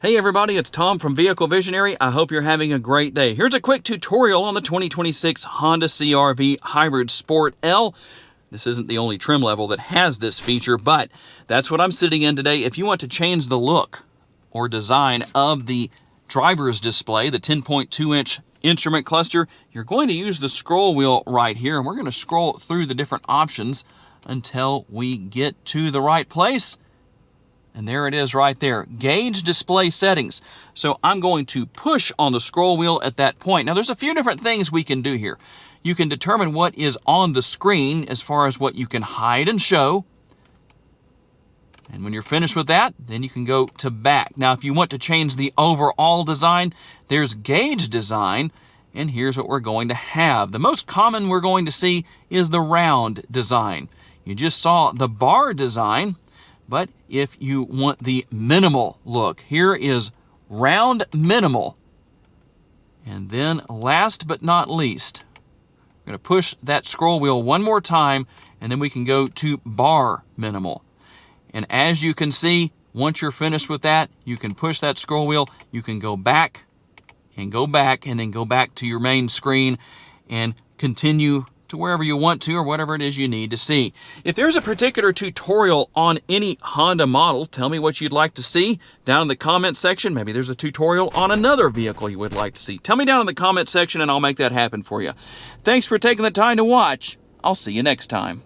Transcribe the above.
Hey everybody, it's Tom from Vehicle Visionary. I hope you're having a great day. Here's a quick tutorial on the 2026 Honda CR-V Hybrid Sport L. This isn't the only trim level that has this feature, but that's what I'm sitting in today. If you want to change the look or design of the driver's display, the 10.2-inch instrument cluster, you're going to use the scroll wheel right here, and we're going to scroll through the different options until we get to the right place. And there it is right there, gauge display settings. So I'm going to push on the scroll wheel at that point. Now there's a few different things we can do here. You can determine what is on the screen as far as what you can hide and show. And when you're finished with that, then you can go to back. Now if you want to change the overall design, there's gauge design, and here's what we're going to have. The most common we're going to see is the round design. You just saw the bar design. But if you want the minimal look, here is round minimal. And then last but not least, I'm going to push that scroll wheel one more time, and then we can go to bar minimal. And as you can see, once you're finished with that, you can push that scroll wheel, you can go back, and then go back to your main screen and continue to wherever you want to or whatever it is you need to see. If there's a particular tutorial on any Honda model, tell me what you'd like to see down in the comment section. Maybe there's a tutorial on another vehicle you would like to see. Tell me down in the comment section and I'll make that happen for you. Thanks for taking the time to watch. I'll see you next time.